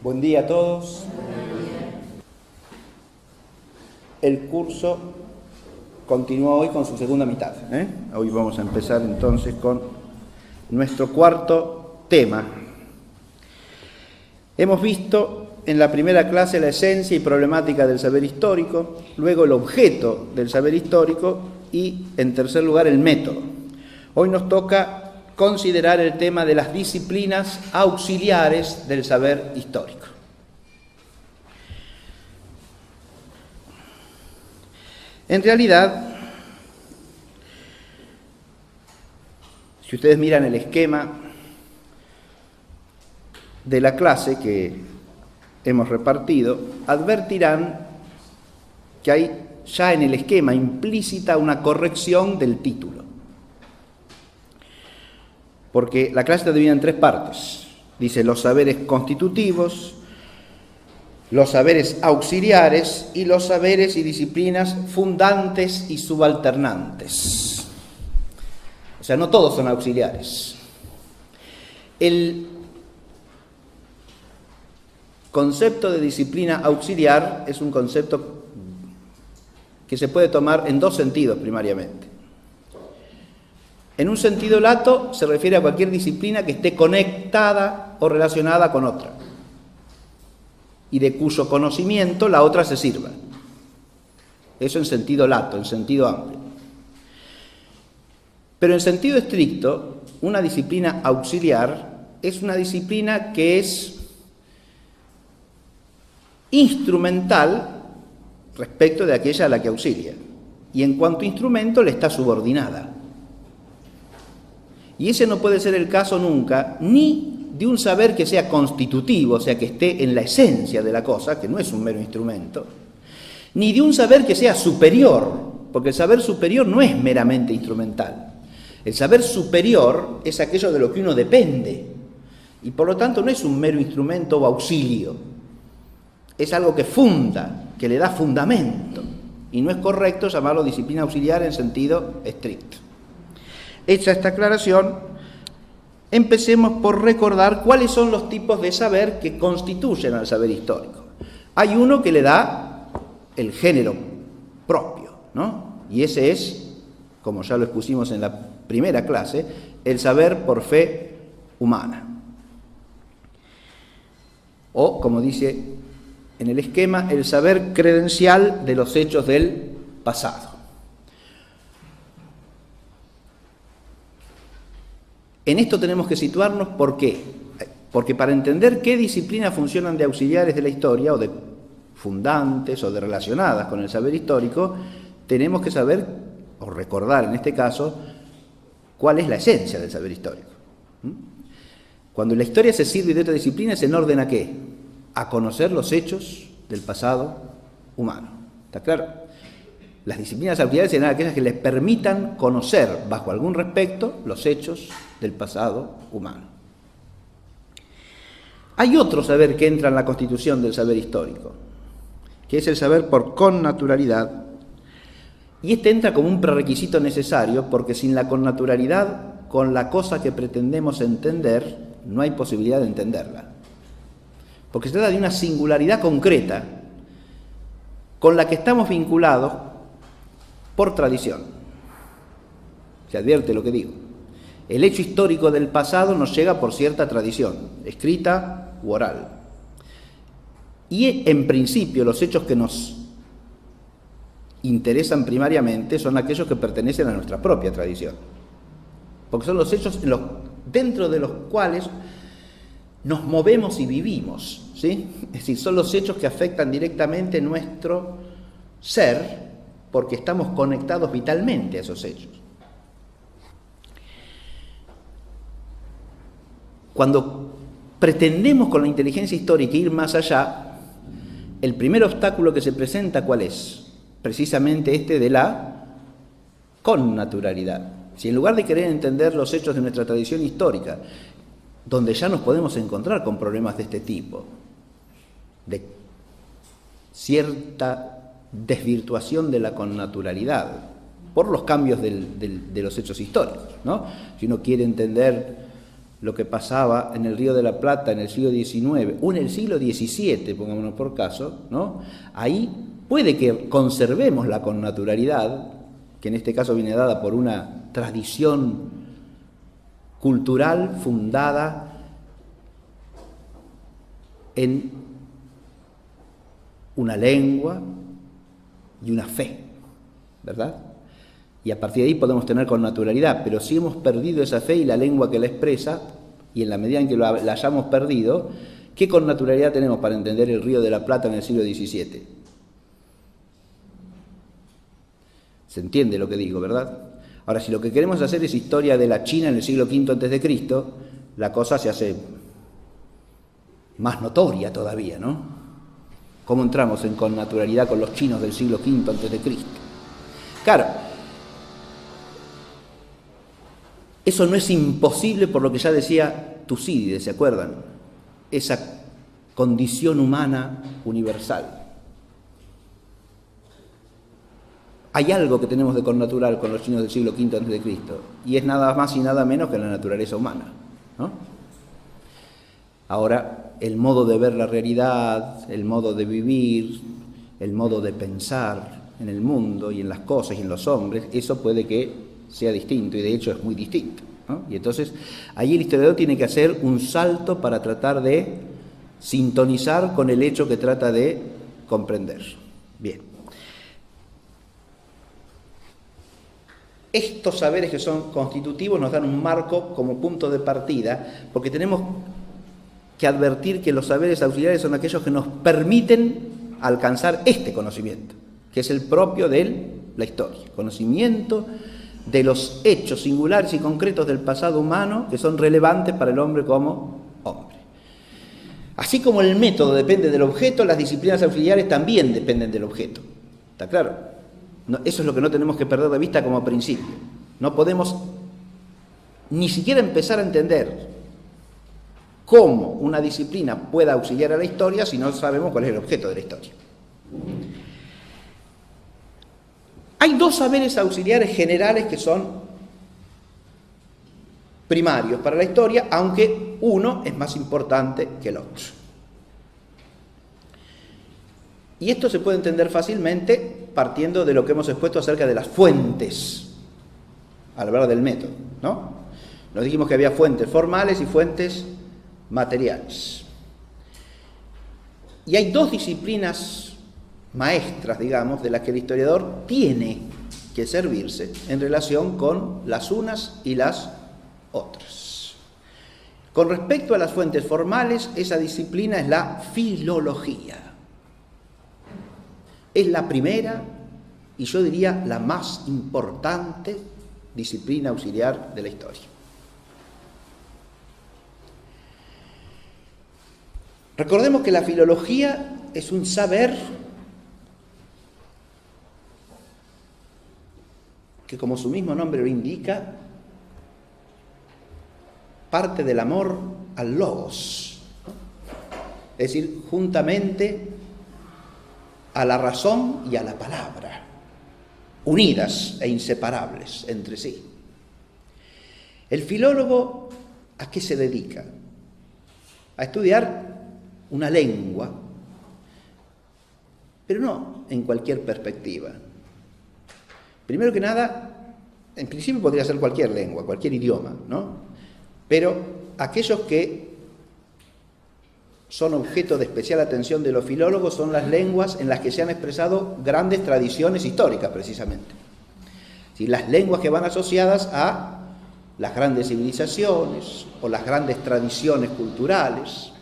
Buen día a todos. El curso continúa hoy con su segunda mitad. Hoy vamos a empezar entonces con nuestro cuarto tema. Hemos visto en la primera clase la esencia y problemática del saber histórico, luego el objeto del saber histórico y, en tercer lugar, el método. Hoy nos toca considerar el tema de las disciplinas auxiliares del saber histórico. En realidad, si ustedes miran el esquema de la clase que hemos repartido, advertirán que hay ya en el esquema implícita una corrección del título. Porque la clase está dividida en tres partes. Dice los saberes constitutivos, los saberes auxiliares y los saberes y disciplinas fundantes y subalternantes. O sea, no todos son auxiliares. El concepto de disciplina auxiliar es un concepto que se puede tomar en dos sentidos primariamente. En un sentido lato se refiere a cualquier disciplina que esté conectada o relacionada con otra y de cuyo conocimiento la otra se sirva. Eso en sentido lato, en sentido amplio. Pero en sentido estricto, una disciplina auxiliar es una disciplina que es instrumental respecto de aquella a la que auxilia, y en cuanto a instrumento le está subordinada. Y ese no puede ser el caso nunca, ni de un saber que sea constitutivo, o sea, que esté en la esencia de la cosa, que no es un mero instrumento, ni de un saber que sea superior, porque el saber superior no es meramente instrumental. El saber superior es aquello de lo que uno depende, y por lo tanto no es un mero instrumento o auxilio, es algo que funda, que le da fundamento, y no es correcto llamarlo disciplina auxiliar en sentido estricto. Hecha esta aclaración, empecemos por recordar cuáles son los tipos de saber que constituyen al saber histórico. Hay uno que le da el género propio, ¿no? Y ese es, como ya lo expusimos en la primera clase, el saber por fe humana. O, como dice en el esquema, el saber credencial de los hechos del pasado. En esto tenemos que situarnos, ¿por qué? Porque para entender qué disciplinas funcionan de auxiliares de la historia, o de fundantes, o de relacionadas con el saber histórico, tenemos que saber, o recordar en este caso, cuál es la esencia del saber histórico. Cuando la historia se sirve de otra disciplina, ¿es en orden a qué? A conocer los hechos del pasado humano. ¿Está claro? Las disciplinas auxiliares serán aquellas que les permitan conocer, bajo algún respecto, los hechos del pasado humano. Hay otro saber que entra en la constitución del saber histórico, que es el saber por connaturalidad, y este entra como un prerequisito necesario, porque sin la connaturalidad, con la cosa que pretendemos entender, no hay posibilidad de entenderla. Porque se trata de una singularidad concreta con la que estamos vinculados por tradición. Se advierte lo que digo. El hecho histórico del pasado nos llega por cierta tradición, escrita u oral. Y en principio los hechos que nos interesan primariamente son aquellos que pertenecen a nuestra propia tradición. Porque son los hechos dentro de los cuales nos movemos y vivimos, ¿sí? Es decir, son los hechos que afectan directamente nuestro ser, porque estamos conectados vitalmente a esos hechos. Cuando pretendemos con la inteligencia histórica ir más allá, el primer obstáculo que se presenta, ¿cuál es? Precisamente este de la connaturalidad. Si en lugar de querer entender los hechos de nuestra tradición histórica, donde ya nos podemos encontrar con problemas de este tipo, de cierta desvirtuación de la connaturalidad por los cambios de los hechos históricos, ¿no? Si uno quiere entender lo que pasaba en el Río de la Plata en el siglo XIX o en el siglo XVII, pongámonos por caso, ¿no? Ahí puede que conservemos la connaturalidad, que en este caso viene dada por una tradición cultural fundada en una lengua y una fe, ¿verdad? Y a partir de ahí podemos tener connaturalidad, pero si hemos perdido esa fe y la lengua que la expresa, y en la medida en que la hayamos perdido, ¿qué connaturalidad tenemos para entender el Río de la Plata en el siglo XVII? Se entiende lo que digo, ¿verdad? Ahora, si lo que queremos hacer es historia de la China en el siglo V a.C., la cosa se hace más notoria todavía, ¿no? ¿Cómo entramos en connaturalidad con los chinos del siglo V a.C.? Claro, eso no es imposible por lo que ya decía Tucídides, ¿se acuerdan? Esa condición humana universal. Hay algo que tenemos de connatural con los chinos del siglo V a.C. y es nada más y nada menos que la naturaleza humana, ¿no? Ahora, el modo de ver la realidad, el modo de vivir, el modo de pensar en el mundo y en las cosas y en los hombres, eso puede que sea distinto, y de hecho es muy distinto, ¿no? Y entonces, ahí el historiador tiene que hacer un salto para tratar de sintonizar con el hecho que trata de comprender. Bien. Estos saberes que son constitutivos nos dan un marco como punto de partida, porque tenemos que advertir que los saberes auxiliares son aquellos que nos permiten alcanzar este conocimiento, que es el propio de la historia, conocimiento de los hechos singulares y concretos del pasado humano que son relevantes para el hombre como hombre. Así como el método depende del objeto, las disciplinas auxiliares también dependen del objeto. ¿Está claro? No, eso es lo que no tenemos que perder de vista como principio. No podemos ni siquiera empezar a entender cómo una disciplina pueda auxiliar a la historia si no sabemos cuál es el objeto de la historia. Hay dos saberes auxiliares generales que son primarios para la historia, aunque uno es más importante que el otro. Y esto se puede entender fácilmente partiendo de lo que hemos expuesto acerca de las fuentes, al hablar del método, ¿no? Nos dijimos que había fuentes formales y fuentes materiales. Y hay dos disciplinas maestras, digamos, de las que el historiador tiene que servirse en relación con las unas y las otras. Con respecto a las fuentes formales, esa disciplina es la filología. Es la primera y yo diría la más importante disciplina auxiliar de la historia. Recordemos que la filología es un saber que, como su mismo nombre lo indica, parte del amor al logos, es decir, juntamente a la razón y a la palabra, unidas e inseparables entre sí. El filólogo, ¿a qué se dedica? A estudiar una lengua, pero no en cualquier perspectiva. Primero que nada, en principio podría ser cualquier lengua, cualquier idioma, ¿no? Pero aquellos que son objeto de especial atención de los filólogos son las lenguas en las que se han expresado grandes tradiciones históricas, precisamente. ¿Sí? Las lenguas que van asociadas a las grandes civilizaciones o las grandes tradiciones culturales.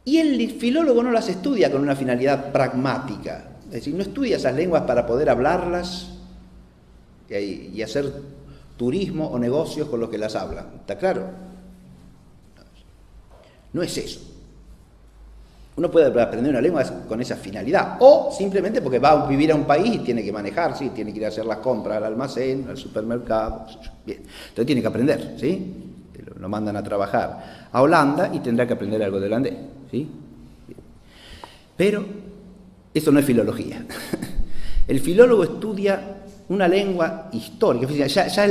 Y el filólogo no las estudia con una finalidad pragmática, es decir, no estudia esas lenguas para poder hablarlas y hacer turismo o negocios con los que las hablan. ¿Está claro? No es eso. Uno puede aprender una lengua con esa finalidad, o simplemente porque va a vivir a un país y tiene que manejar, ¿sí? Tiene que ir a hacer las compras al almacén, al supermercado. Bien. Entonces tiene que aprender, ¿sí? Lo mandan a trabajar a Holanda y tendrá que aprender algo de holandés, ¿sí? Pero eso no es filología. El filólogo estudia una lengua histórica. Ya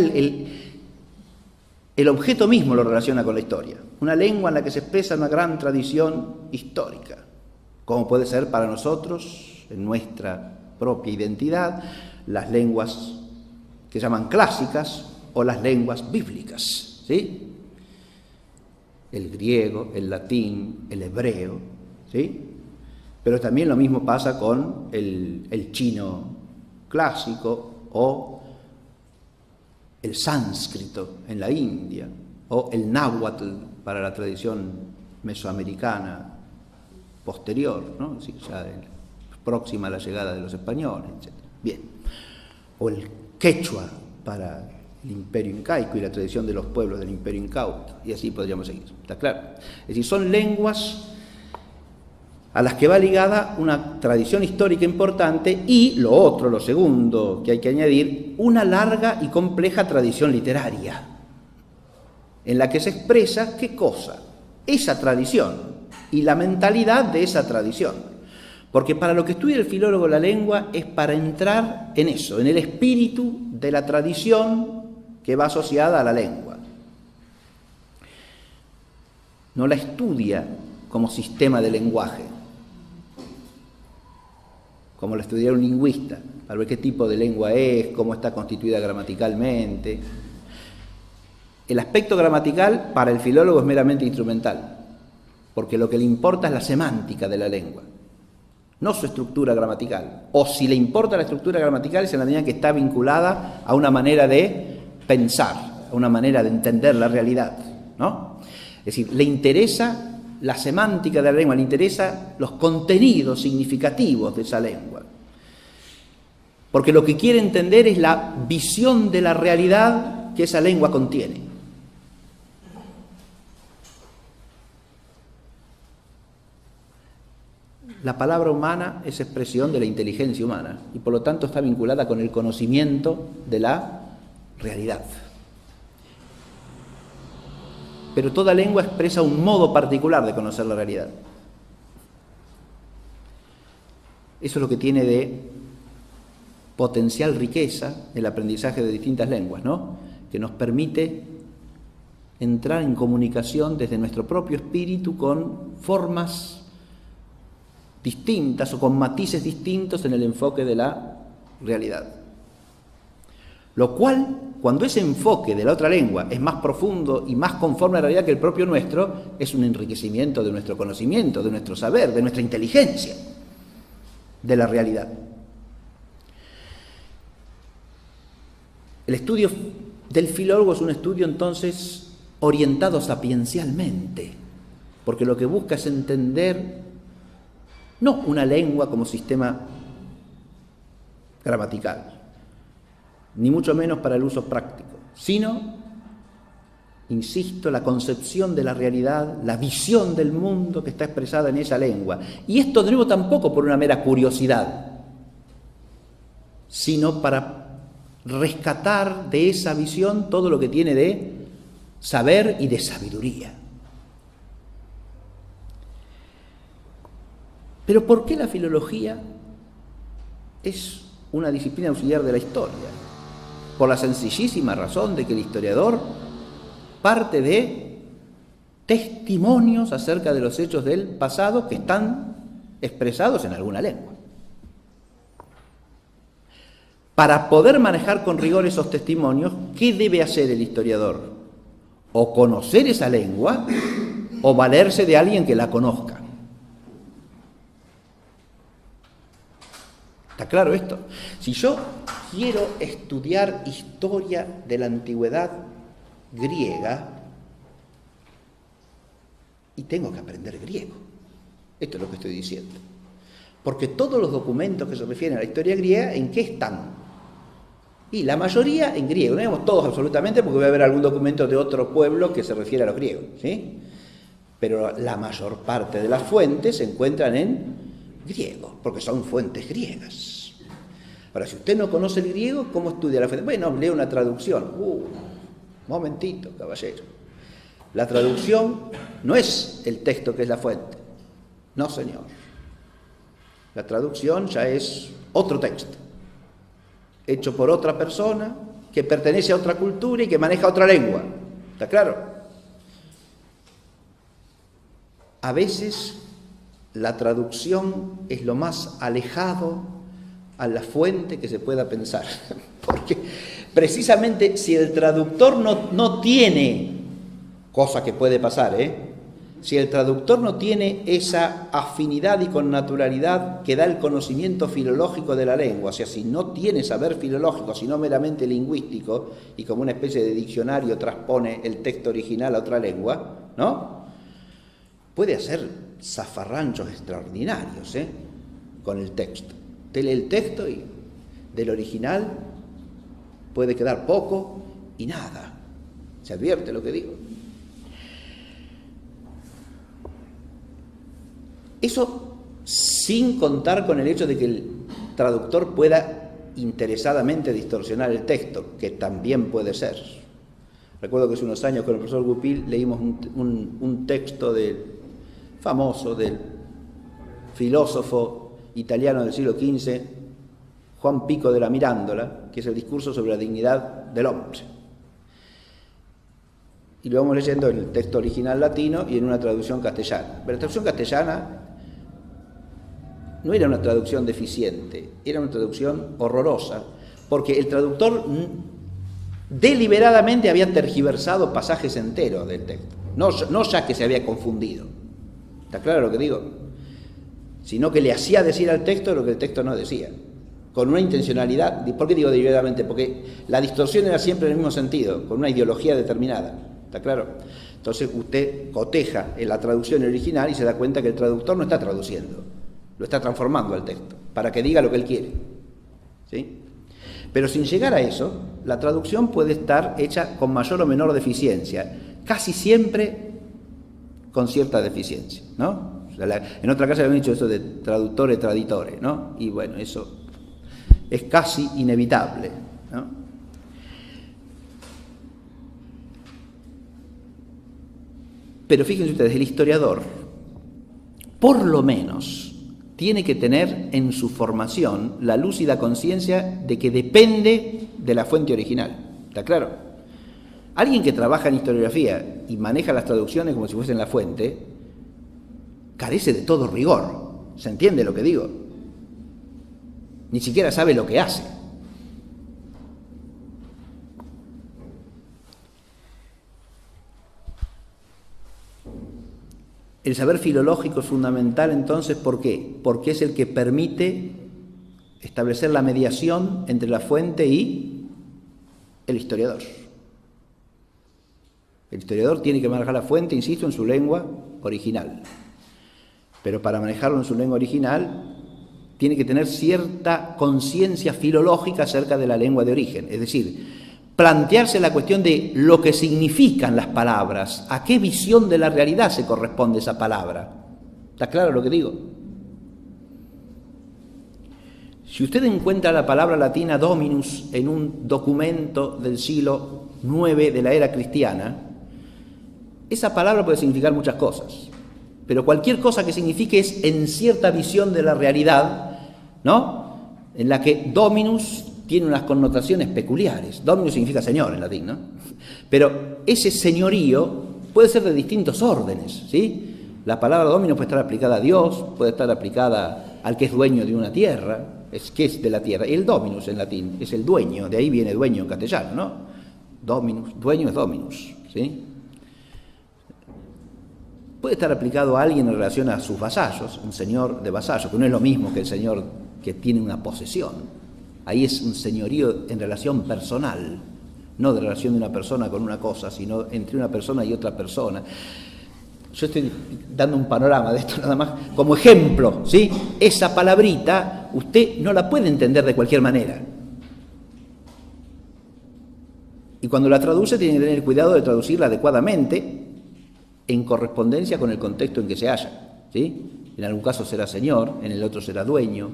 el objeto mismo lo relaciona con la historia. Una lengua en la que se expresa una gran tradición histórica, como puede ser para nosotros, en nuestra propia identidad, las lenguas que llaman clásicas o las lenguas bíblicas, ¿sí? El griego, el latín, el hebreo, ¿sí? Pero también lo mismo pasa con el chino clásico o el sánscrito en la India o el náhuatl para la tradición mesoamericana posterior, ¿no? Sí, ya próxima a la llegada de los españoles, etc. Bien. O el quechua para el imperio incaico y la tradición de los pueblos del imperio incauto, y así podríamos seguir, ¿está claro? Es decir, son lenguas a las que va ligada una tradición histórica importante y lo segundo que hay que añadir, una larga y compleja tradición literaria, en la que se expresa, ¿qué cosa? Esa tradición y la mentalidad de esa tradición. Porque para lo que estudia el filólogo la lengua es para entrar en eso, en el espíritu de la tradición que va asociada a la lengua. No la estudia como sistema de lenguaje, como la estudiaría un lingüista, para ver qué tipo de lengua es, cómo está constituida gramaticalmente. El aspecto gramatical para el filólogo es meramente instrumental, porque lo que le importa es la semántica de la lengua, no su estructura gramatical. O si le importa la estructura gramatical es en la medida que está vinculada a una manera de pensar, a una manera de entender la realidad, ¿no? Es decir, le interesa la semántica de la lengua, le interesa los contenidos significativos de esa lengua. Porque lo que quiere entender es la visión de la realidad que esa lengua contiene. La palabra humana es expresión de la inteligencia humana y por lo tanto está vinculada con el conocimiento de la realidad. Pero toda lengua expresa un modo particular de conocer la realidad. Eso es lo que tiene de potencial riqueza el aprendizaje de distintas lenguas, ¿no? Que nos permite entrar en comunicación desde nuestro propio espíritu con formas distintas o con matices distintos en el enfoque de la realidad. Lo cual, cuando ese enfoque de la otra lengua es más profundo y más conforme a la realidad que el propio nuestro, es un enriquecimiento de nuestro conocimiento, de nuestro saber, de nuestra inteligencia, de la realidad. El estudio del filólogo es un estudio entonces orientado sapiencialmente, porque lo que busca es entender no una lengua como sistema gramatical, ni mucho menos para el uso práctico, sino, insisto, la concepción de la realidad, la visión del mundo que está expresada en esa lengua. Y esto de nuevo tampoco por una mera curiosidad, sino para rescatar de esa visión todo lo que tiene de saber y de sabiduría. Pero ¿por qué la filología es una disciplina auxiliar de la historia? Por la sencillísima razón de que el historiador parte de testimonios acerca de los hechos del pasado que están expresados en alguna lengua. Para poder manejar con rigor esos testimonios, ¿qué debe hacer el historiador? O conocer esa lengua o valerse de alguien que la conozca. ¿Está claro esto? Si yo quiero estudiar historia de la antigüedad griega, y tengo que aprender griego. Esto es lo que estoy diciendo. Porque todos los documentos que se refieren a la historia griega, ¿en qué están? Y la mayoría en griego. No digamos todos absolutamente, porque va a haber algún documento de otro pueblo que se refiere a los griegos, ¿sí? Pero la mayor parte de las fuentes se encuentran en griego, porque son fuentes griegas. Ahora, si usted no conoce el griego, ¿cómo estudia la fuente? Bueno, lee una traducción. Momentito, caballero. La traducción no es el texto que es la fuente. No, señor. La traducción ya es otro texto. hecho por otra persona, que pertenece a otra cultura y que maneja otra lengua. ¿Está claro? A veces la traducción es lo más alejado a la fuente que se pueda pensar. Porque precisamente si el traductor no tiene, cosa que puede pasar, si el traductor no tiene esa afinidad y connaturalidad que da el conocimiento filológico de la lengua, o sea, si no tiene saber filológico, sino meramente lingüístico, y como una especie de diccionario transpone el texto original a otra lengua, ¿no? Puede hacer zafarranchos extraordinarios, con el texto. Usted lee el texto y del original puede quedar poco y nada. ¿Se advierte lo que digo? Eso sin contar con el hecho de que el traductor pueda interesadamente distorsionar el texto, que también puede ser. Recuerdo que hace unos años con el profesor Goupil leímos un texto famoso del filósofo italiano del siglo XV, Juan Pico de la Mirandola, que es el discurso sobre la dignidad del hombre. Y lo vamos leyendo en el texto original latino y en una traducción castellana. Pero la traducción castellana no era una traducción deficiente, era una traducción horrorosa, porque el traductor deliberadamente había tergiversado pasajes enteros del texto, no ya que se había confundido. ¿Está claro lo que digo? Sino que le hacía decir al texto lo que el texto no decía, con una intencionalidad. ¿Por qué digo deliberadamente? Porque la distorsión era siempre en el mismo sentido, con una ideología determinada. ¿Está claro? Entonces usted coteja en la traducción original y se da cuenta que el traductor no está traduciendo, lo está transformando al texto, para que diga lo que él quiere. ¿Sí? Pero sin llegar a eso, la traducción puede estar hecha con mayor o menor deficiencia, casi siempre con cierta deficiencia, ¿no? O sea, en otra casa habían dicho eso de traductore traditore, ¿no? Y bueno, eso es casi inevitable, ¿no? Pero fíjense ustedes, el historiador, por lo menos, tiene que tener en su formación la lúcida conciencia de que depende de la fuente original. ¿Está claro? Alguien que trabaja en historiografía y maneja las traducciones como si fuesen la fuente, carece de todo rigor. ¿Se entiende lo que digo? Ni siquiera sabe lo que hace. El saber filológico es fundamental, entonces, ¿por qué? Porque es el que permite establecer la mediación entre la fuente y el historiador. El historiador tiene que manejar la fuente, insisto, en su lengua original. Pero para manejarlo en su lengua original, tiene que tener cierta conciencia filológica acerca de la lengua de origen. Es decir, plantearse la cuestión de lo que significan las palabras, a qué visión de la realidad se corresponde esa palabra. ¿Está claro lo que digo? Si usted encuentra la palabra latina dominus en un documento del siglo IX de la era cristiana, esa palabra puede significar muchas cosas, pero cualquier cosa que signifique es en cierta visión de la realidad, ¿no? En la que dominus tiene unas connotaciones peculiares. Dominus significa señor en latín, ¿no? Pero ese señorío puede ser de distintos órdenes, ¿sí? La palabra dominus puede estar aplicada a Dios, puede estar aplicada al que es dueño de una tierra, que es de la tierra. Y el dominus en latín es el dueño, de ahí viene dueño en castellano, ¿no? Dominus, dueño es dominus, ¿sí? Puede estar aplicado a alguien en relación a sus vasallos, un señor de vasallos, que no es lo mismo que el señor que tiene una posesión. Ahí es un señorío en relación personal, no de relación de una persona con una cosa, sino entre una persona y otra persona. Yo estoy dando un panorama de esto nada más como ejemplo, ¿sí? Esa palabrita usted no la puede entender de cualquier manera. Y cuando la traduce tiene que tener cuidado de traducirla adecuadamente en correspondencia con el contexto en que se halla, ¿sí? En algún caso será señor, en el otro será dueño,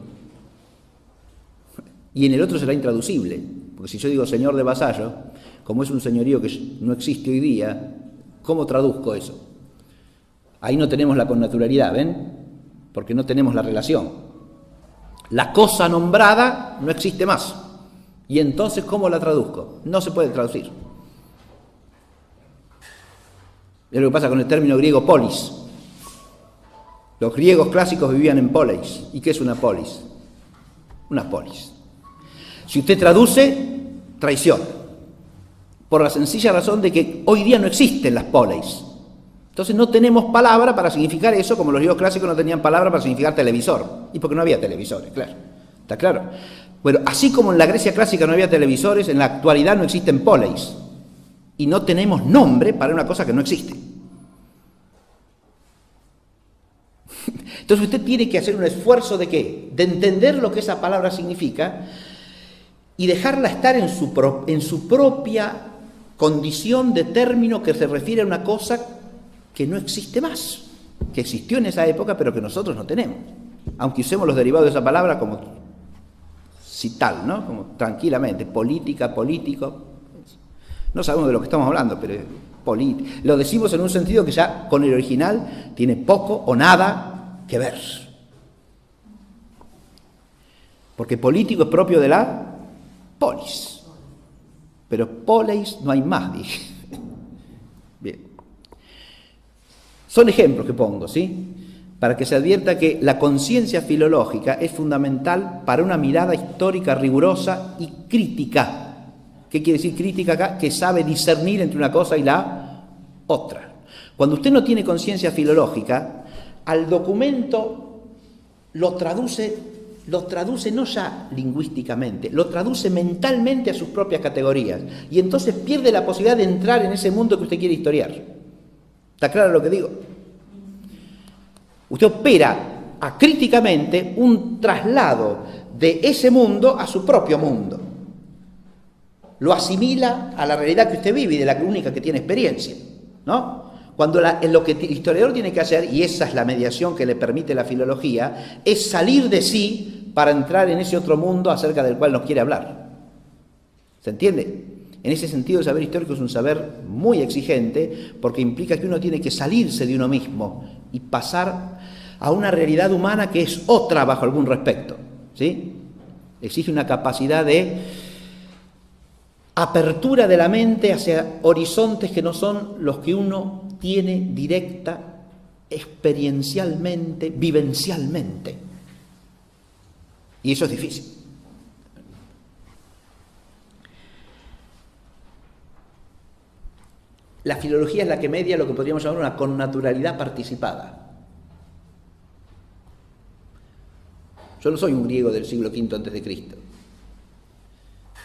y en el otro será intraducible, porque si yo digo señor de vasallo, como es un señorío que no existe hoy día, ¿cómo traduzco eso? Ahí no tenemos la connaturalidad, ¿ven? Porque no tenemos la relación. La cosa nombrada no existe más, Y entonces, ¿cómo la traduzco? No se puede traducir. Es lo que pasa con el término griego polis. Los griegos clásicos vivían en polis. ¿Y qué es una polis? Una polis. Si usted traduce, traiciona. Por la sencilla razón de que hoy día no existen las polis. Entonces no tenemos palabra para significar eso, como los griegos clásicos no tenían palabra para significar televisor. Y porque no había televisores, claro. ¿Está claro? Bueno, así como en la Grecia clásica no había televisores, en la actualidad no existen polis. Y no tenemos nombre para una cosa que no existe. Entonces usted tiene que hacer un esfuerzo ¿de qué? De entender lo que esa palabra significa y dejarla estar en su propia condición de término que se refiere a una cosa que no existe más, que existió en esa época pero que nosotros no tenemos, aunque usemos los derivados de esa palabra como si tal, ¿no? Como tranquilamente, política, político, no sabemos de lo que estamos hablando, pero lo decimos en un sentido que ya con el original tiene poco o nada que ver, porque político es propio de la polis, pero poleis no hay más, dije. Bien. Son ejemplos que pongo, ¿sí? Para que se advierta que la conciencia filológica es fundamental para una mirada histórica rigurosa y crítica. ¿Qué quiere decir crítica acá? Que sabe discernir entre una cosa y la otra. Cuando usted no tiene conciencia filológica, al documento lo traduce no ya lingüísticamente, lo traduce mentalmente a sus propias categorías. Y entonces pierde la posibilidad de entrar en ese mundo que usted quiere historiar. ¿Está claro lo que digo? Usted opera acríticamente un traslado de ese mundo a su propio mundo. Lo asimila a la realidad que usted vive y de la única que tiene experiencia, ¿no? Cuando lo que el historiador tiene que hacer, y esa es la mediación que le permite la filología, es salir de sí para entrar en ese otro mundo acerca del cual nos quiere hablar. ¿Se entiende? En ese sentido, el saber histórico es un saber muy exigente porque implica que uno tiene que salirse de uno mismo y pasar a una realidad humana que es otra bajo algún respecto, ¿sí? Exige una capacidad de apertura de la mente hacia horizontes que no son los que uno tiene directa, experiencialmente, vivencialmente. Y eso es difícil. La filología es la que media lo que podríamos llamar una connaturalidad participada. Yo no soy un griego del siglo V a.C.,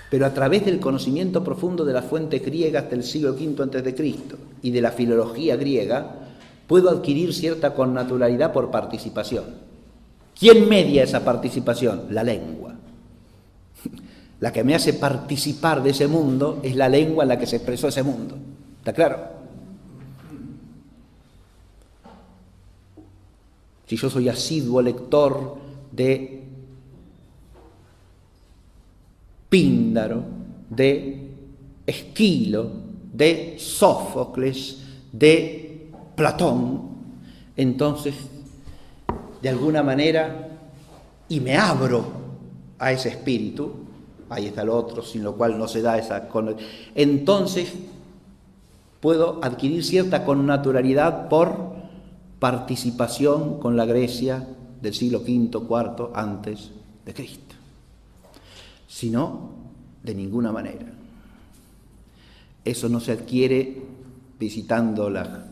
pero a través del conocimiento profundo de las fuentes griegas del siglo V a.C. y de la filología griega, puedo adquirir cierta connaturalidad por participación. ¿Quién media esa participación? La lengua. La que me hace participar de ese mundo es la lengua en la que se expresó ese mundo. ¿Está claro? Si yo soy asiduo lector de Píndaro, de Esquilo, de Sófocles, de Platón, entonces, de alguna manera, y me abro a ese espíritu, ahí está el otro, sin lo cual no se da esa... Entonces, puedo adquirir cierta connaturalidad por participación con la Grecia del siglo V, IV antes de Cristo. Si no, de ninguna manera. Eso no se adquiere visitando las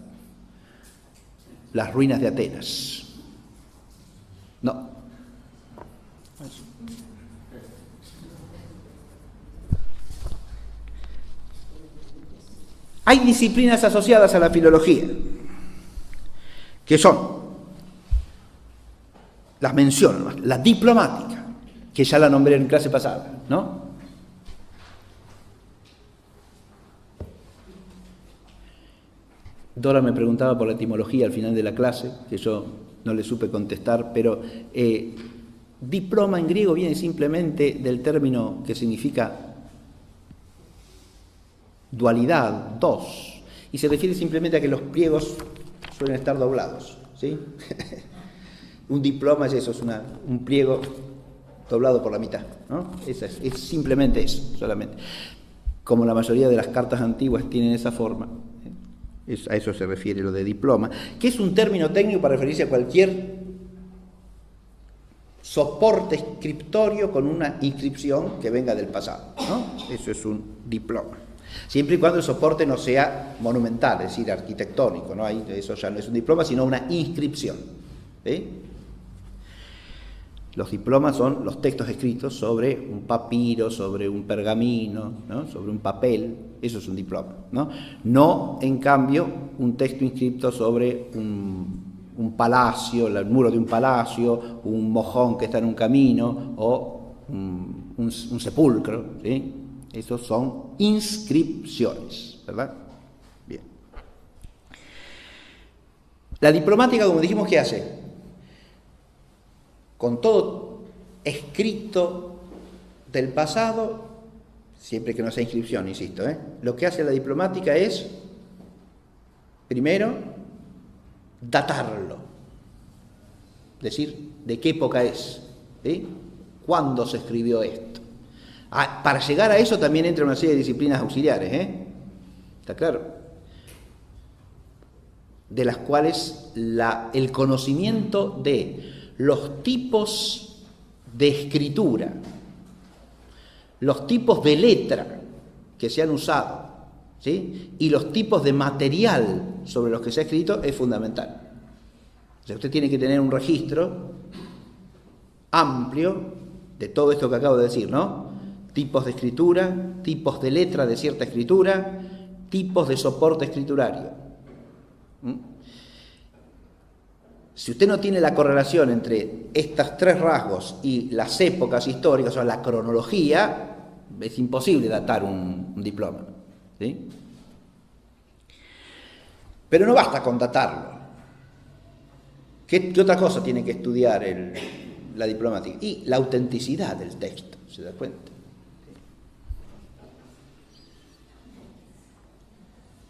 ruinas de Atenas. No. Hay disciplinas asociadas a la filología, que son, las menciono, la diplomática, que ya la nombré en clase pasada, ¿no? Dora me preguntaba por la etimología al final de la clase, que yo no le supe contestar, pero diploma en griego viene simplemente del término que significa dualidad, dos, y se refiere simplemente a que los pliegos suelen estar doblados, ¿sí? Un diploma es eso, es un pliego doblado por la mitad, ¿no? Es simplemente eso, solamente. Como la mayoría de las cartas antiguas tienen esa forma, a eso se refiere lo de diploma, que es un término técnico para referirse a cualquier soporte escriptorio con una inscripción que venga del pasado, ¿no? Eso es un diploma. Siempre y cuando el soporte no sea monumental, es decir, arquitectónico, ¿no? Ahí eso ya no es un diploma, sino una inscripción, ¿sí? Los diplomas son los textos escritos sobre un papiro, sobre un pergamino, ¿no? Sobre un papel, eso es un diploma, ¿no? No, en cambio, un texto inscrito sobre un palacio, el muro de un palacio, un mojón que está en un camino o un sepulcro, ¿sí? Esos son inscripciones, ¿verdad? Bien. La diplomática, como dijimos, ¿qué hace? Con todo escrito del pasado, siempre que no sea inscripción, insisto, lo que hace la diplomática es, primero, datarlo, decir de qué época es, ¿sí? ¿Cuándo se escribió esto? Para llegar a eso también entra una serie de disciplinas auxiliares, ¿está claro? De las cuales el conocimiento de los tipos de escritura, los tipos de letra que se han usado, ¿sí? Y los tipos de material sobre los que se ha escrito es fundamental. O sea, usted tiene que tener un registro amplio de todo esto que acabo de decir, ¿no? Tipos de escritura, tipos de letra de cierta escritura, tipos de soporte escriturario. Si usted no tiene la correlación entre estos tres rasgos y las épocas históricas, o sea, la cronología, es imposible datar un diploma, ¿sí? Pero no basta con datarlo. ¿Qué otra cosa tiene que estudiar la diplomática? Y la autenticidad del texto, ¿se da cuenta?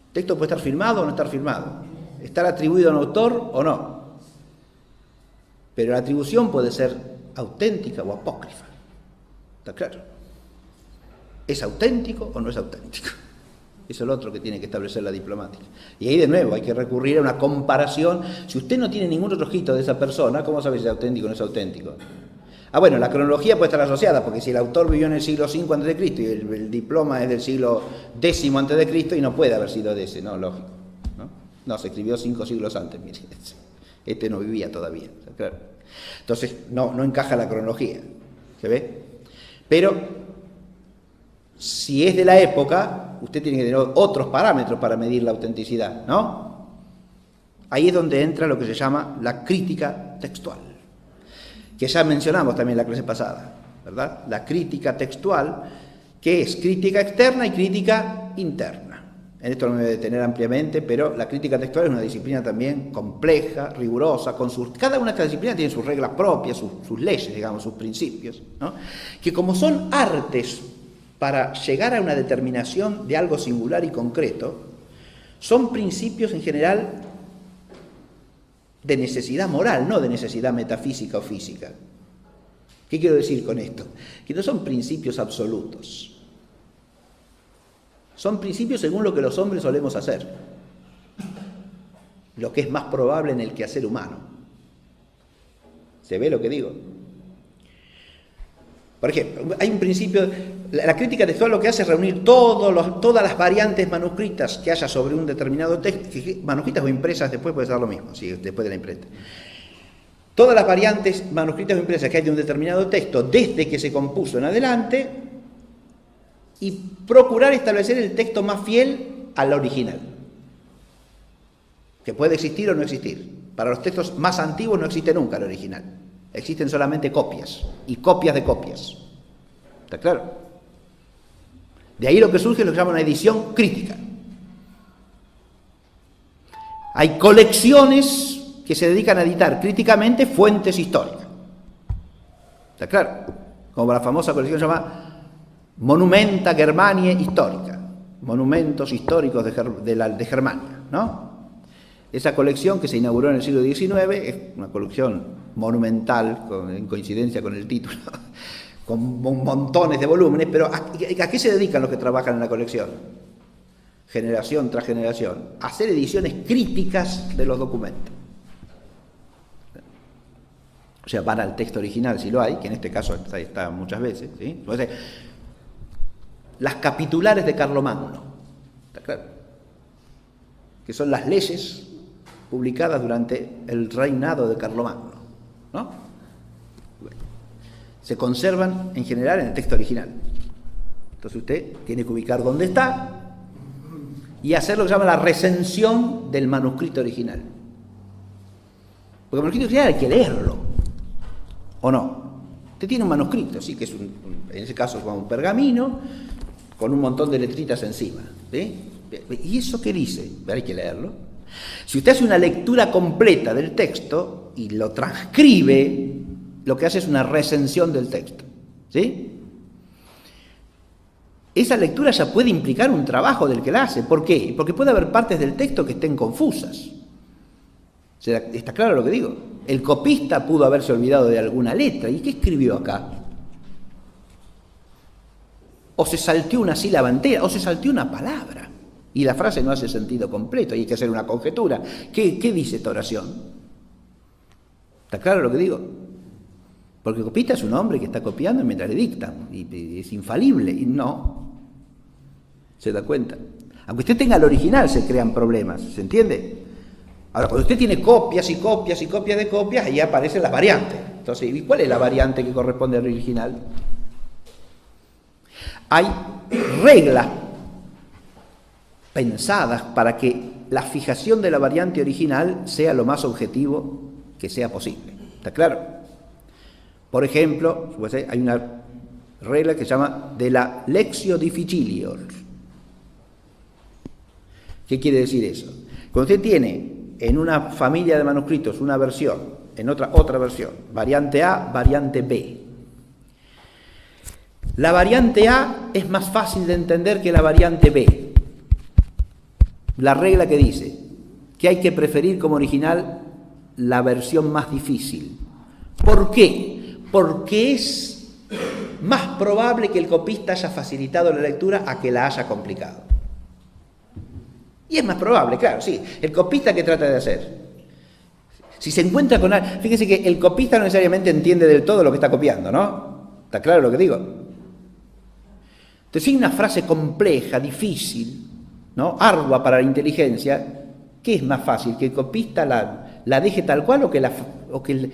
El texto puede estar firmado o no estar firmado, estar atribuido a un autor o no. Pero la atribución puede ser auténtica o apócrifa. ¿Está claro? ¿Es auténtico o no es auténtico? Eso es lo otro que tiene que establecer la diplomática. Y ahí de nuevo hay que recurrir a una comparación. Si usted no tiene ningún otro registro de esa persona, ¿cómo sabe si es auténtico o no es auténtico? Bueno, la cronología puede estar asociada, porque si el autor vivió en el siglo V a.C. y el diploma es del siglo X a.C. y no puede haber sido de ese, ¿no? Lógico. No, se escribió 5 siglos antes, mire. Este no vivía todavía, claro. Entonces no encaja la cronología, ¿se ve? Pero si es de la época, usted tiene que tener otros parámetros para medir la autenticidad, ¿no? Ahí es donde entra lo que se llama la crítica textual, que ya mencionamos también en la clase pasada, ¿verdad? La crítica textual, que es crítica externa y crítica interna. En esto no me voy a detener ampliamente, pero la crítica textual es una disciplina también compleja, rigurosa, cada una de estas disciplinas tiene sus reglas propias, sus leyes, digamos, sus principios, ¿no? Que como son artes para llegar a una determinación de algo singular y concreto, son principios en general de necesidad moral, no de necesidad metafísica o física. ¿Qué quiero decir con esto? Que no son principios absolutos. Son principios según lo que los hombres solemos hacer, lo que es más probable en el quehacer humano. ¿Se ve lo que digo? Por ejemplo, hay un principio, la crítica textual lo que hace es reunir todas las variantes manuscritas que haya sobre un determinado texto, manuscritas o impresas, después puede ser lo mismo, sí, después de la imprenta. Todas las variantes manuscritas o impresas que hay de un determinado texto desde que se compuso en adelante, y procurar establecer el texto más fiel al original, que puede existir o no existir. Para los textos más antiguos no existe nunca el original, existen solamente copias y copias de copias. ¿Está claro? De ahí lo que surge es lo que se llama una edición crítica. Hay colecciones que se dedican a editar críticamente fuentes históricas. ¿Está claro? Como la famosa colección se llama Monumenta Germaniae Historica, monumentos históricos de Germania, ¿no? Esa colección que se inauguró en el siglo XIX es una colección monumental, en coincidencia con el título, con montones de volúmenes, pero ¿a qué se dedican los que trabajan en la colección? Generación tras generación, a hacer ediciones críticas de los documentos. O sea, van al texto original si lo hay, que en este caso está muchas veces, ¿sí? Entonces, las capitulares de Carlomagno, ¿está claro? Que son las leyes publicadas durante el reinado de Carlomagno, ¿no? Bueno, se conservan en general en el texto original. Entonces usted tiene que ubicar dónde está y hacer lo que se llama la recensión del manuscrito original. Porque el manuscrito original hay que leerlo, ¿o no? Usted tiene un manuscrito, sí, que es en ese caso como un pergamino con un montón de letritas encima, ¿sí? ¿Y eso qué dice? Hay que leerlo. Si usted hace una lectura completa del texto y lo transcribe, lo que hace es una recensión del texto, ¿sí? Esa lectura ya puede implicar un trabajo del que la hace. ¿Por qué? Porque puede haber partes del texto que estén confusas. ¿Está claro lo que digo? El copista pudo haberse olvidado de alguna letra. ¿Y qué escribió acá? O se salteó una sílaba entera, o se salteó una palabra. Y la frase no hace sentido completo, y hay que hacer una conjetura. ¿Qué dice esta oración? ¿Está claro lo que digo? Porque el copista es un hombre que está copiando mientras le dictan, y es infalible, y no. ¿Se da cuenta? Aunque usted tenga el original, se crean problemas, ¿se entiende? Ahora, cuando usted tiene copias y copias y copias de copias, ahí aparecen las variantes. Entonces, ¿y cuál es la variante que corresponde al original? Hay reglas pensadas para que la fijación de la variante original sea lo más objetivo que sea posible. ¿Está claro? Por ejemplo, hay una regla que se llama de la lectio difficilior. ¿Qué quiere decir eso? Cuando usted tiene en una familia de manuscritos una versión, en otra versión, variante A, variante B. La variante A es más fácil de entender que la variante B. La regla que dice que hay que preferir como original la versión más difícil. ¿Por qué? Porque es más probable que el copista haya facilitado la lectura a que la haya complicado. Y es más probable, claro, sí. El copista, ¿qué trata de hacer? Si se encuentra con algo... Fíjese que el copista no necesariamente entiende del todo lo que está copiando, ¿no? ¿Está claro lo que digo? Entonces, si hay una frase compleja, difícil, ¿no? Ardua para la inteligencia, ¿qué es más fácil? ¿Que el copista la deje tal cual o que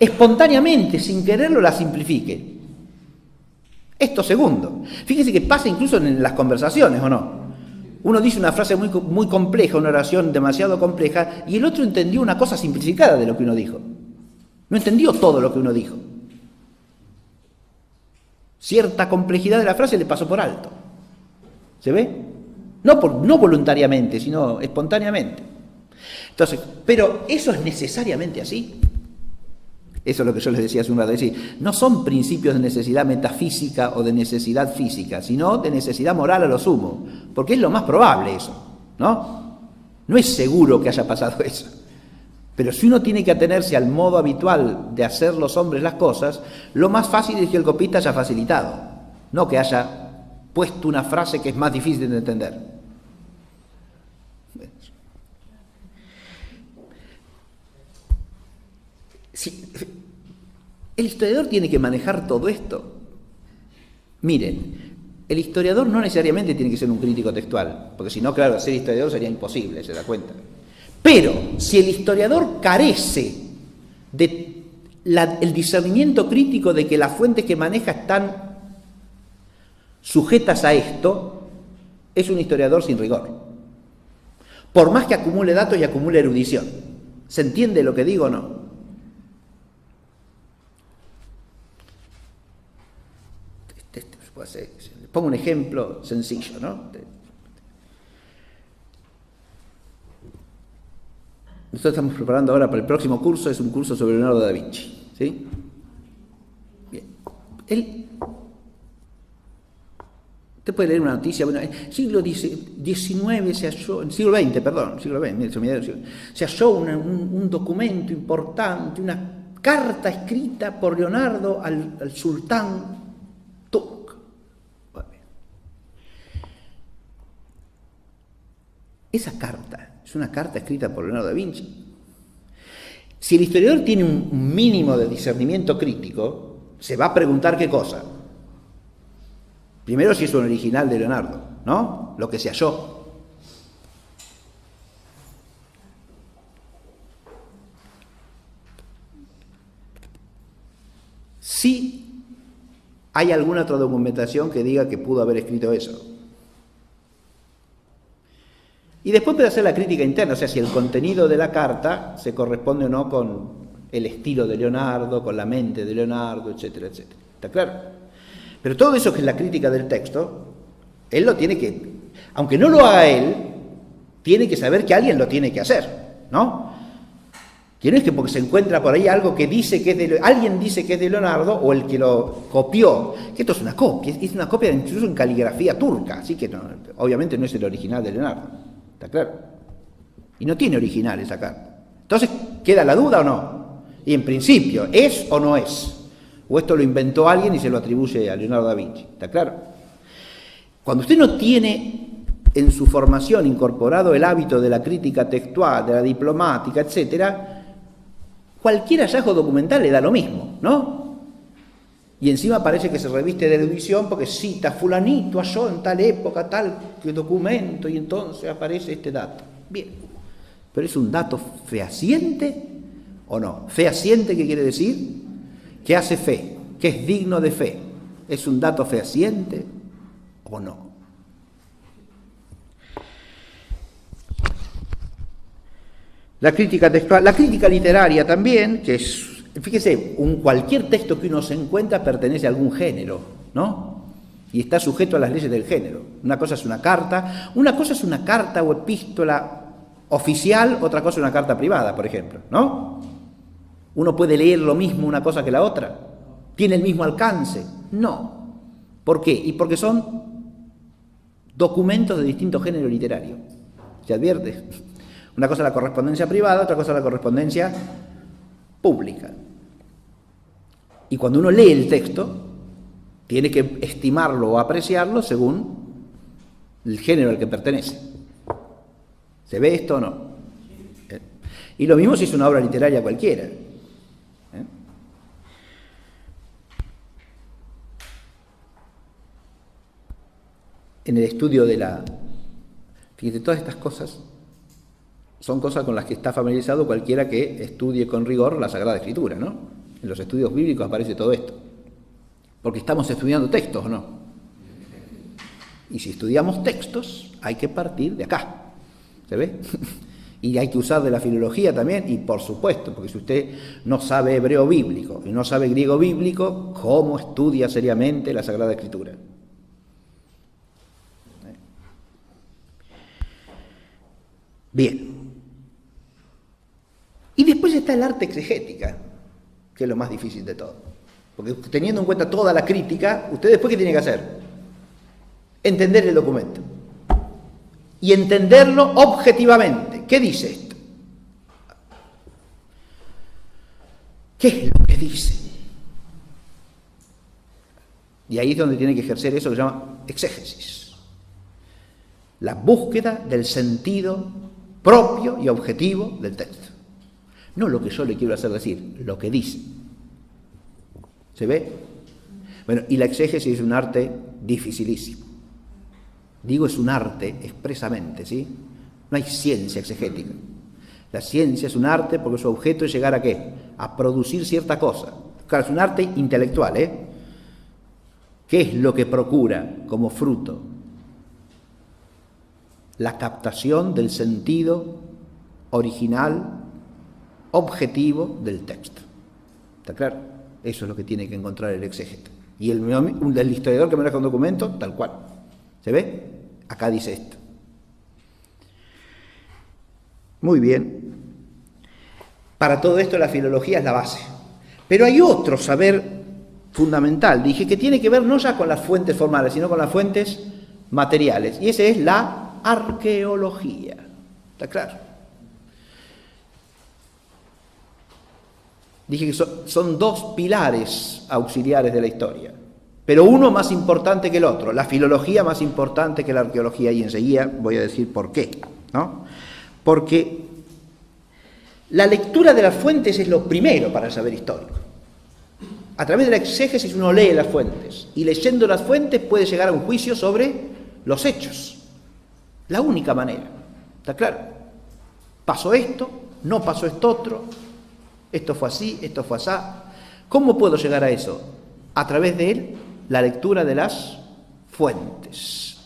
espontáneamente, sin quererlo, la simplifique? Esto segundo. Fíjese que pasa incluso en las conversaciones, ¿o no? Uno dice una frase muy compleja, una oración demasiado compleja, y el otro entendió una cosa simplificada de lo que uno dijo. No entendió todo lo que uno dijo. Cierta complejidad de la frase le pasó por alto. ¿Se ve? No voluntariamente, sino espontáneamente. Entonces, pero ¿eso es necesariamente así? Eso es lo que yo les decía hace un rato. Es decir, no son principios de necesidad metafísica o de necesidad física, sino de necesidad moral a lo sumo, porque es lo más probable eso, ¿no? No es seguro que haya pasado eso. Pero si uno tiene que atenerse al modo habitual de hacer los hombres las cosas, lo más fácil es que el copista haya facilitado, no que haya puesto una frase que es más difícil de entender. Sí, el historiador tiene que manejar todo esto. Miren, el historiador no necesariamente tiene que ser un crítico textual, porque si no, claro, ser historiador sería imposible, se da cuenta. Pero si el historiador carece de el discernimiento crítico de que las fuentes que maneja están sujetas a esto, es un historiador sin rigor. Por más que acumule datos y acumule erudición. ¿Se entiende lo que digo o no? Pongo un ejemplo sencillo, ¿no? Nosotros estamos preparando ahora para el próximo curso, es un curso sobre Leonardo da Vinci, ¿sí? Bien. Él Usted puede leer una noticia, bueno, en el siglo XIX se halló, en el siglo XX, perdón, siglo XX, se halló un documento importante, una carta escrita por Leonardo al sultán Turk. Esa carta es una carta escrita por Leonardo da Vinci. Si el historiador tiene un mínimo de discernimiento crítico, se va a preguntar qué cosa. Primero si es un original de Leonardo, ¿no? Lo que se halló. Si hay alguna otra documentación que diga que pudo haber escrito eso. Y después puede hacer la crítica interna, o sea, si el contenido de la carta se corresponde o no con el estilo de Leonardo, con la mente de Leonardo, etcétera, etcétera. ¿Está claro? Pero todo eso que es la crítica del texto, él lo tiene que, aunque no lo haga él, tiene que saber que alguien lo tiene que hacer, ¿no? Que no es que porque se encuentra por ahí algo que dice que es de alguien dice que es de Leonardo o el que lo copió, que esto es una copia incluso en caligrafía turca, así que no, obviamente no es el original de Leonardo, ¿está claro? Y no tiene original esa carta. Entonces, ¿queda la duda o no? Y en principio, ¿es o no es? O esto lo inventó alguien y se lo atribuye a Leonardo da Vinci, ¿está claro? Cuando usted no tiene en su formación incorporado el hábito de la crítica textual, de la diplomática, etcétera, cualquier hallazgo documental le da lo mismo, ¿no? Y encima parece que se reviste de erudición porque cita fulanito halló en tal época tal documento y entonces aparece este dato. Bien, pero ¿es un dato fehaciente o no? ¿Fehaciente qué quiere decir? Que hace fe, que es digno de fe. ¿Es un dato fehaciente o no? La crítica textual, la crítica literaria también, que es, fíjese, cualquier texto que uno se encuentra pertenece a algún género, ¿no? Y está sujeto a las leyes del género. Una cosa es una carta o epístola oficial, otra cosa es una carta privada, por ejemplo, ¿no? ¿Uno puede leer lo mismo una cosa que la otra? ¿Tiene el mismo alcance? No. ¿Por qué? Y porque son documentos de distinto género literario. ¿Se advierte? Una cosa es la correspondencia privada, otra cosa es la correspondencia pública. Y cuando uno lee el texto, tiene que estimarlo o apreciarlo según el género al que pertenece. ¿Se ve esto o no? Y lo mismo si es una obra literaria cualquiera. En el estudio de fíjate, todas estas cosas son cosas con las que está familiarizado cualquiera que estudie con rigor la Sagrada Escritura, ¿no? En los estudios bíblicos aparece todo esto. Porque estamos estudiando textos, ¿o no? Y si estudiamos textos, hay que partir de acá. ¿Se ve? Y hay que usar de la filología también, y por supuesto, porque si usted no sabe hebreo bíblico y no sabe griego bíblico, ¿cómo estudia seriamente la Sagrada Escritura? Bien. Y después está el arte exegética, que es lo más difícil de todo. Porque teniendo en cuenta toda la crítica, ¿usted después qué tiene que hacer? Entender el documento. Y entenderlo objetivamente. ¿Qué dice esto? ¿Qué es lo que dice? Y ahí es donde tiene que ejercer eso que se llama exégesis. La búsqueda del sentido propio y objetivo del texto. No lo que yo le quiero hacer decir, lo que dice. ¿Se ve? Bueno, y la exégesis es un arte dificilísimo. Digo, es un arte expresamente, ¿sí? No hay ciencia exegética. La ciencia es un arte porque su objeto es llegar ¿a qué? A producir cierta cosa. Claro, es un arte intelectual, ¿eh? ¿Qué es lo que procura como fruto? La captación del sentido original, objetivo del texto. ¿Está claro? Eso es lo que tiene que encontrar el exégeta. Y el historiador que maneja un documento, tal cual. ¿Se ve? Acá dice esto. Muy bien. Para todo esto la filología es la base. Pero hay otro saber fundamental, dije, que tiene que ver no ya con las fuentes formales, sino con las fuentes materiales, y esa es la arqueología. ¿Está claro? Dije que son dos pilares auxiliares de la historia, pero uno más importante que el otro, la filología más importante que la arqueología, y enseguida voy a decir por qué, ¿no? Porque la lectura de las fuentes es lo primero para el saber histórico. A través de la exégesis uno lee las fuentes, y leyendo las fuentes puede llegar a un juicio sobre los hechos. La única manera, ¿está claro? Pasó esto, no pasó esto otro, esto fue así, esto fue asá. ¿Cómo puedo llegar a eso? A través de la lectura de las fuentes.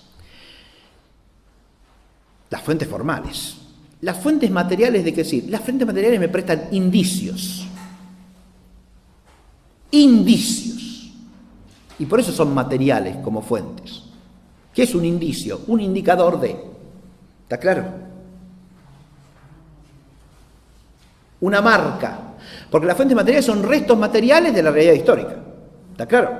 Las fuentes formales. Las fuentes materiales, ¿de qué decir? Las fuentes materiales me prestan indicios. Indicios. Y por eso son materiales como fuentes. ¿Qué es un indicio? Un indicador de. ¿Está claro? Una marca. Porque las fuentes materiales son restos materiales de la realidad histórica. ¿Está claro?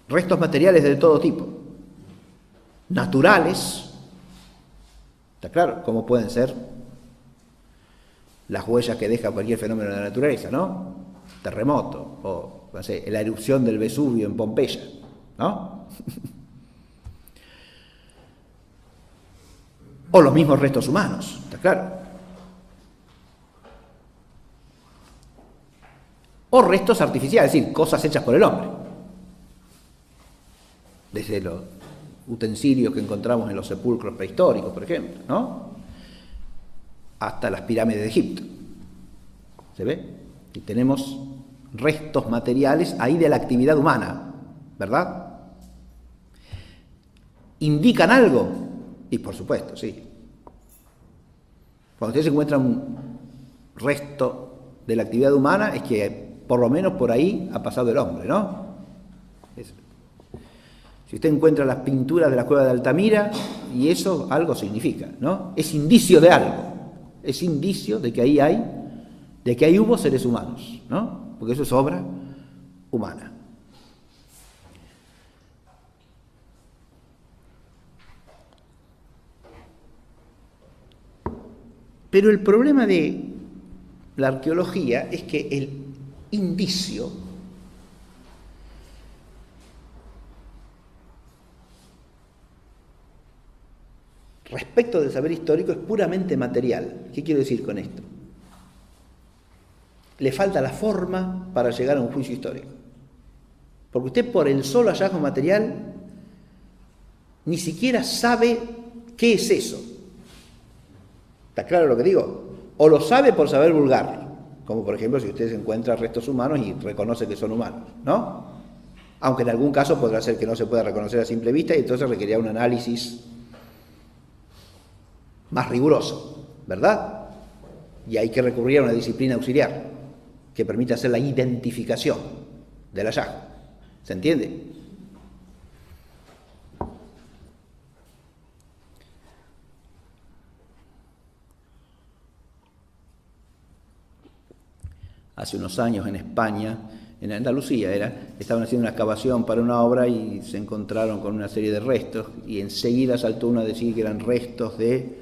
Restos materiales de todo tipo. Naturales. ¿Está claro? Como pueden ser las huellas que deja cualquier fenómeno de la naturaleza, ¿no? Terremoto, o no sé, la erupción del Vesubio en Pompeya, ¿no? O los mismos restos humanos, ¿está claro? O restos artificiales, es decir, cosas hechas por el hombre. Desde los utensilios que encontramos en los sepulcros prehistóricos, por ejemplo, ¿no? Hasta las pirámides de Egipto. ¿Se ve? Y tenemos restos materiales ahí de la actividad humana, ¿verdad? ¿Indican algo? Y por supuesto, sí. Cuando ustedes encuentran un resto de la actividad humana, es que por lo menos por ahí ha pasado el hombre, ¿no? Eso. Si usted encuentra las pinturas de la cueva de Altamira, y eso algo significa, ¿no? Es indicio de algo. Es indicio de que ahí hubo seres humanos, ¿no? Porque eso es obra humana. Pero el problema de la arqueología es que el indicio respecto del saber histórico es puramente material. ¿Qué quiero decir con esto? Le falta la forma para llegar a un juicio histórico. Porque usted por el solo hallazgo material ni siquiera sabe qué es eso. ¿Está claro lo que digo? O lo sabe por saber vulgar, como por ejemplo si usted se encuentra restos humanos y reconoce que son humanos, ¿no? Aunque en algún caso podrá ser que no se pueda reconocer a simple vista y entonces requerirá un análisis más riguroso, ¿verdad? Y hay que recurrir a una disciplina auxiliar que permita hacer la identificación del hallazgo. ¿Se entiende? Hace unos años en España, en Andalucía estaban haciendo una excavación para una obra y se encontraron con una serie de restos y enseguida saltó uno a decir que eran restos de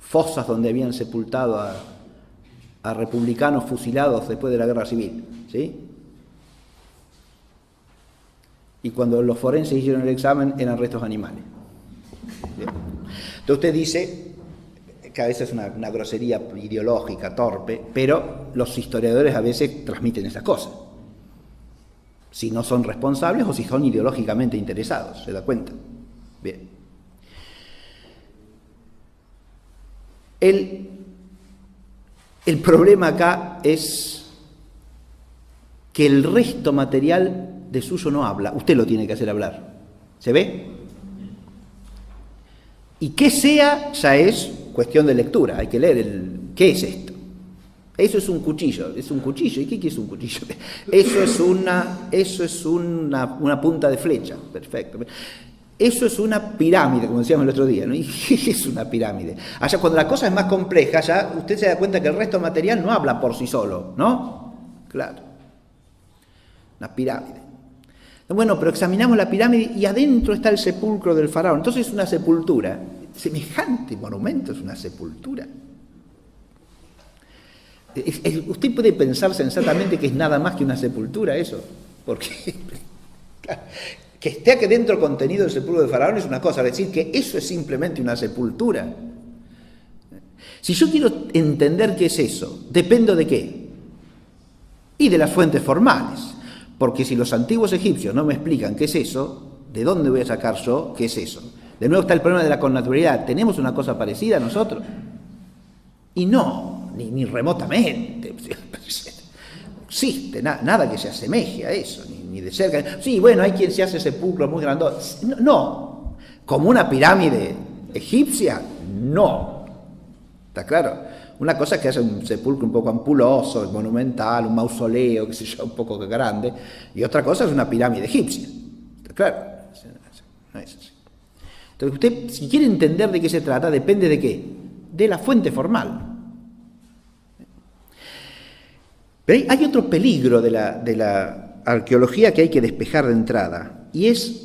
fosas donde habían sepultado a republicanos fusilados después de la Guerra Civil, ¿sí? Y cuando los forenses hicieron el examen eran restos animales. Bien. Entonces usted dice que a veces es una grosería ideológica, torpe, pero los historiadores a veces transmiten esas cosas. Si no son responsables o si son ideológicamente interesados, ¿se da cuenta? Bien. El problema acá es que el resto material de suyo no habla, usted lo tiene que hacer hablar. ¿Se ve? Y que sea ya es cuestión de lectura, hay que leer ¿qué es esto? Eso es un cuchillo, ¿es un cuchillo? ¿Y qué es un cuchillo? Eso es una punta de flecha, perfecto. Eso es una pirámide, como decíamos el otro día, ¿no? ¿Y qué es una pirámide? Allá cuando la cosa es más compleja, ya usted se da cuenta que el resto material no habla por sí solo, ¿no? Claro. Una pirámide. Bueno, pero examinamos la pirámide y adentro está el sepulcro del faraón. Entonces es una sepultura. Semejante monumento es una sepultura. Usted puede pensar sensatamente que es nada más que una sepultura eso, porque que esté aquí dentro contenido el sepulcro del faraón es una cosa, decir que eso es simplemente una sepultura. Si yo quiero entender qué es eso, dependo de qué. Y de las fuentes formales, porque si los antiguos egipcios no me explican qué es eso, ¿de dónde voy a sacar yo qué es eso? De nuevo está el problema de la connaturalidad. ¿Tenemos una cosa parecida nosotros? Y no, ni remotamente. No existe nada que se asemeje a eso, ni de cerca. Sí, bueno, hay quien se hace sepulcros muy grandes. No, como una pirámide egipcia, no. ¿Está claro? Una cosa es que hace un sepulcro un poco ampuloso, monumental, un mausoleo, qué sé yo, un poco grande, y otra cosa es una pirámide egipcia. ¿Está claro? No es así. Entonces, usted, si quiere entender de qué se trata, depende de qué, de la fuente formal. Pero hay otro peligro de la arqueología que hay que despejar de entrada, y es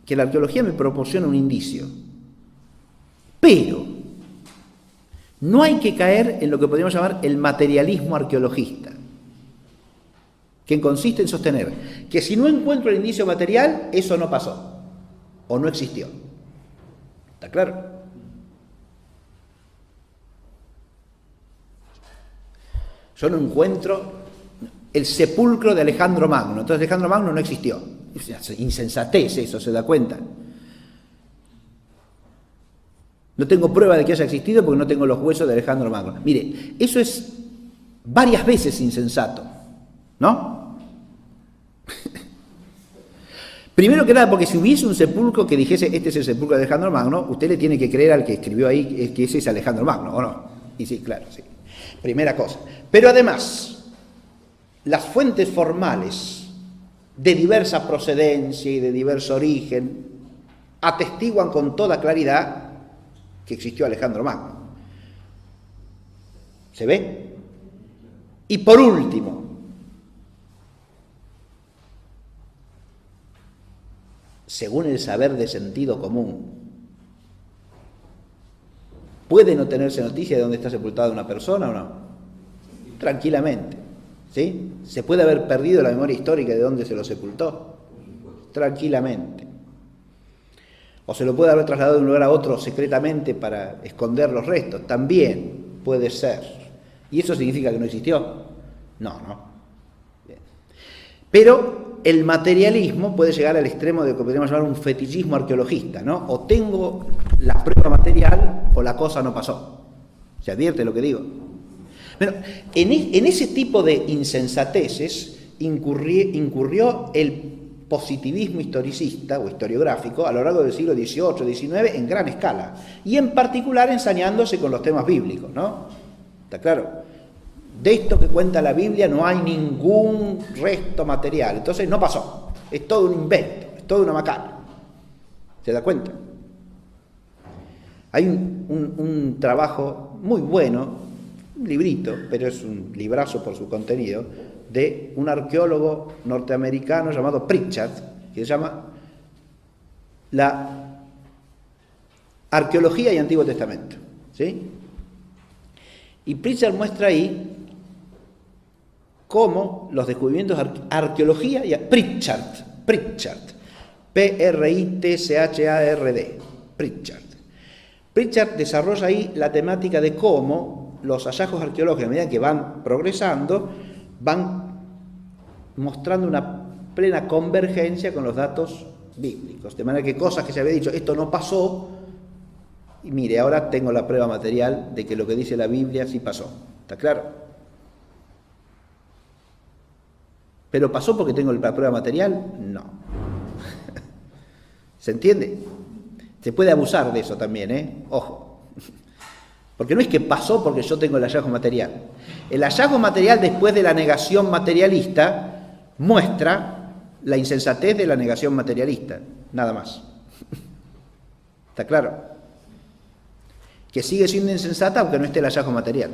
que la arqueología me proporciona un indicio. Pero no hay que caer en lo que podríamos llamar el materialismo arqueologista, que consiste en sostener que si no encuentro el indicio material, eso no pasó o no existió. ¿Está claro? Yo no encuentro el sepulcro de Alejandro Magno, entonces Alejandro Magno no existió. Es insensatez eso, ¿se da cuenta? No tengo prueba de que haya existido porque no tengo los huesos de Alejandro Magno. Mire, eso es varias veces insensato, ¿no? Primero que nada, porque si hubiese un sepulcro que dijese este es el sepulcro de Alejandro Magno, usted le tiene que creer al que escribió ahí que ese es Alejandro Magno, ¿o no? Y sí, claro, sí. Primera cosa. Pero además, las fuentes formales de diversa procedencia y de diverso origen atestiguan con toda claridad que existió Alejandro Magno. ¿Se ve? Y por último, según el saber de sentido común, ¿puede no tenerse noticia de dónde está sepultada una persona o no? Tranquilamente. ¿Sí? ¿Se puede haber perdido la memoria histórica de dónde se lo sepultó? Tranquilamente. ¿O se lo puede haber trasladado de un lugar a otro secretamente para esconder los restos? También puede ser. ¿Y eso significa que no existió? No. Bien. Pero el materialismo puede llegar al extremo de lo que podríamos llamar un fetichismo arqueologista, ¿no? O tengo la prueba material o la cosa no pasó. ¿Se advierte lo que digo? Bueno, en ese tipo de insensateces incurrió el positivismo historicista o historiográfico a lo largo del siglo XVIII, XIX en gran escala, y en particular ensañándose con los temas bíblicos, ¿no? ¿Está claro? De esto que cuenta la Biblia no hay ningún resto material, entonces no pasó, es todo un invento, es todo una macana. ¿Se da cuenta? Hay un trabajo muy bueno, un librito, pero es un librazo por su contenido, de un arqueólogo norteamericano llamado Pritchard, que se llama La Arqueología y Antiguo Testamento, ¿sí? Y Pritchard muestra ahí cómo los descubrimientos arqueología y Pritchard, P-R-I-T-C-H-A-R-D, Pritchard desarrolla ahí la temática de cómo los hallazgos arqueológicos, a medida que van progresando, van mostrando una plena convergencia con los datos bíblicos. De manera que cosas que se había dicho, esto no pasó, y mire, ahora tengo la prueba material de que lo que dice la Biblia sí pasó. ¿Está claro? ¿Pero pasó porque tengo la prueba material? No. ¿Se entiende? Se puede abusar de eso también, ¿eh? Ojo. Porque no es que pasó porque yo tengo el hallazgo material. El hallazgo material después de la negación materialista muestra la insensatez de la negación materialista, nada más. ¿Está claro? Que sigue siendo insensata aunque no esté el hallazgo material.